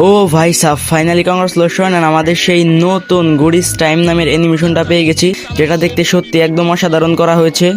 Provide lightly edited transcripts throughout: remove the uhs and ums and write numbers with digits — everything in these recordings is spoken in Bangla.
ও ভাই সাহ, ফাইনালি কংগ্রাচুলেশন। আর আমাদের সেই নতুন গুডিস টাইম নামের অ্যানিমেশনটা পেয়ে গেছি, যেটা দেখতে সত্যি একদম অসাধারণ করা হয়েছে।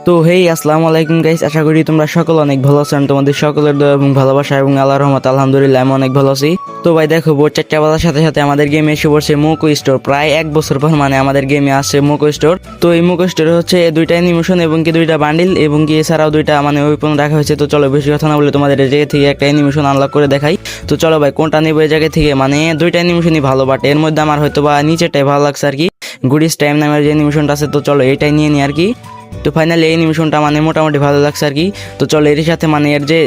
তো হেই আসসালামু আলাইকুম গাইস, আশা করি তোমরা সকল অনেক ভালো আছেন। তোমাদের সকলের দয়া এবং ভালোবাসা এবং আল্লাহর রহমত আলহামদুলিল্লাহ আমি অনেক ভালো আছি। তো ভাই দেখো, ভোর 4টা বাজার সাথে সাথে আমাদের গেমে এসে পড়ছে মোকো স্টোর। প্রায় 1 বছর পর মানে আমাদের গেমে আসছে মোকো স্টোর। তো এই মোকো স্টোরে হচ্ছে 2টা অ্যানিমেশন এবং কি 2টা বান্ডিল এবং কি এছাড়াও 2টা মানে ওয়েপন রাখা হয়েছে। তো চলো বেশি কথা না বলে তোমাদের এই জায়গা থেকে একটা অ্যানিমেশন আনলক করে দেখাই। তো চলো ভাই, কোনটা নেবো এই জায়গা থেকে? মানে 2টা অ্যানিমেশনই ভালো, বাট এর মধ্যে আমার হয়তো বা নিচেরটাই ভালো লাগছে আর কি, গুডিস টাইম নামের যে অ্যানিমেশনটা আছে। তো চলো এটাই নিয়ে নিই আর কি। তো ফাইনালি এই অ্যানিমেশনটা মানে মোটামুটি ভালো লাগছে আর কি। তো চলো এর সাথে মানে এর যে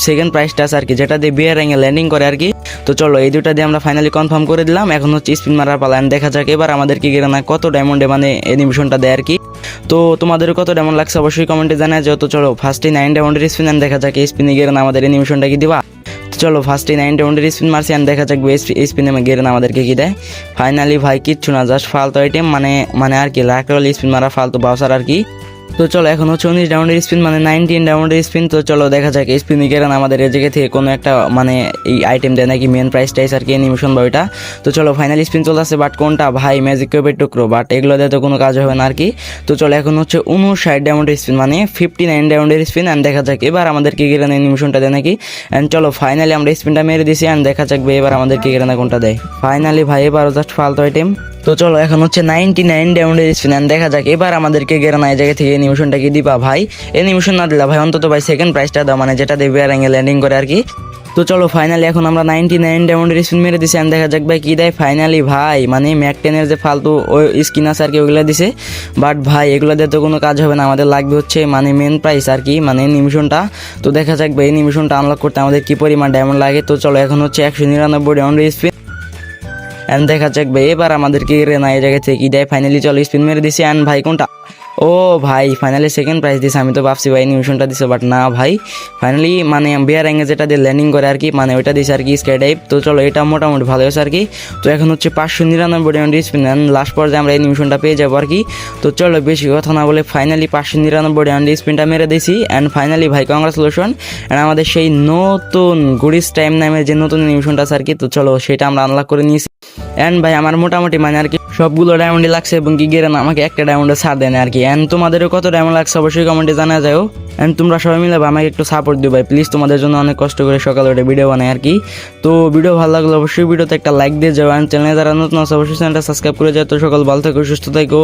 সেকেন্ড প্রাইসটা আছে আর কি, যেটা দিয়ে বিয়ার র্যাঙ্কে ল্যান্ডিং করে আর কি। তো চলো এই দুটা দিয়ে আমরা ফাইনালি কনফার্ম করে দিলাম। এখন হচ্ছে স্পিন মারার পালা, দেখা যাক এবার আমাদের কি না কত ডায়মন্ডে মানে অ্যানিমেশনটা দেয় আর কি। তো তোমাদের কত ডায়মন্ড লাগছে অবশ্যই কমেন্টে জানায়। তো চলো ফার্স্টে 9 ডায়মন্ডের স্পিন দেখা যাক এই স্পিনে গিয়ে না আমাদের অ্যানিমেশনটা কি দিবা। চলো ফার্স্টে 9 ডায়মন্ডের স্পিন মারছি, দেখা যাক এই স্পিনে গিয়ে না আমাদেরকে কি দেয়। ফাইনালি ভাই কিচ্ছু না, জাস্ট ফালতু আইটেম মানে আর কি লাকরল স্পিন মারা ফালতু বাউসার আর কি। তো চলো এখন হচ্ছে 19 ডায়মন্ডের স্পিন মানে 19 ডায়মন্ডের স্পিন। তো চলো দেখা যাক এই স্পিন গেলেন আমাদের এই জায়গা থেকে কোনো একটা মানে এই আইটেম দেয় নাকি মেন প্রাইস টাইস আর কি অ্যানিমেশন বা ওইটা। তো চলো ফাইনাল স্পিন চলে আসছে, বাট কোনটা ভাই? ম্যাজিক কিউবের টুকরো, বাট এগুলো দিয়ে তো কোনো কাজ হবে না আর কি। তো চলো এখন হচ্ছে 59 ডায়মন্ডের স্পিন মানে 59 ডায়মন্ডের স্পিন। অ্যান্ড দেখা যাক এবার আমাদের কি গেলেন অ্যানিমেশনটা দেয় নাকি। অ্যান্ড চলো ফাইনালি আমরা স্পিনটা মেরে দিছি, অ্যান্ড দেখা যাক এবার আমাদের কি গেলেন কোনটা দেয়। ফাইনালি ভাই এবারও জাস্ট ফালতু আইটেম। তো চলো এখন হচ্ছে 99 ডায়মন্ডের স্পিন, দেখা যাক এবার আমাদেরকে গেরানা এই জায়গা থেকে অ্যানিমেশনটা কি দিবা ভাই। অ্যানিমেশন না দিলা ভাই অন্তত ভাই সেকেন্ড প্রাইসটা দাও, মানে যেটা দেবে আর ল্যান্ডিং করে আর কি। তো চলো ফাইনালি এখন আমরা 99 ডায়মন্ডের স্পিন মেরে দিছি, দেখা যাক ভাই কি দেয়। ফাইনালি ভাই মানে ম্যাক 10-এর যে ফালতু ওই স্কিন আছে আর কি ওগুলো দিছে, বাট ভাই এগুলো দিয়ে তো কোনো কাজ হবে না, আমাদের লাগবে হচ্ছে মানে মেন প্রাইস আর কি, মানে অ্যানিমেশনটা। তো দেখা যাক ভাই অ্যানিমেশনটা আনলক করতে আমাদের কি পরিমাণ ডায়মন্ড লাগে। তো চলো এখন হচ্ছে 199 ডায়মন্ডের স্পিন, অ্যান্ড দেখা যাক ভাই এবার আমাদেরকে রেনা এই জায়গা থেকে কি দেয়। ফাইনালি চলো স্পিন মেরে দিছি, অ্যান্ড ভাই কোনটা? ও ভাই ফাইনালি সেকেন্ড প্রাইজ দিছে। আমি তো ভাবছি ভাই অ্যানিমেশনটা দিছে, বাট না ভাই ফাইনালি মানে বিয়ার অ্যাঙ্গে যেটা দিয়ে ল্যান্ডিং করে আর কি, মানে ওইটা দিছে আর কি স্কাই টাইপ। তো চলো এটা মোটামুটি ভালো হয়েছে আর কি। তো এখন হচ্ছে 599 ডায়মন্ড স্পিন, অ্যান্ড লাস্ট পর্যায়ে আমরা অ্যানিমেশনটা পেয়ে যাবো আর কি। তো চলো বেশি কথা না বলে ফাইনালি 599 ডায়মন্ড স্পিনটা মেরে দিয়েছি, অ্যান্ড ফাইনালি ভাই কংগ্রাচুলেশন। অ্যান্ড আমাদের সেই নতুন গুডিস টাইম নামের যে নতুন অ্যানিমেশনটা আছে আর কি, তো চলো সেটা আমরা আনলক করে নিয়েছি। অ্যান্ড ভাই আমার মোটামুটি মানে আর কি সবগুলো ডায়মন্ডে লাগছে এবং কি গেরেন আমাকে একটা ডায়মন্ডে ছাড় দেন আর কি। অ্যান্ড তোমাদেরও কত ডায়মন্ড লাগছে অবশ্যই কমেন্টে জানা যাও। অ্যান্ড তোমরা সবাই মিলে আমাকে একটু সাপোর্ট দিও ভাই প্লিজ, তোমাদের জন্য অনেক কষ্ট করে সকালে উঠে ভিডিও বানাই আর কি। তো ভিডিও ভালো লাগলে অবশ্যই ভিডিওতে একটা লাইক দিয়ে যাও, অ্যান্ড চ্যানেলে যারা নতুন আছে অবশ্যই চ্যানেলটা সাবস্ক্রাইব করে যাও। তো সকল ভালো থেকো, সুস্থ থেকো।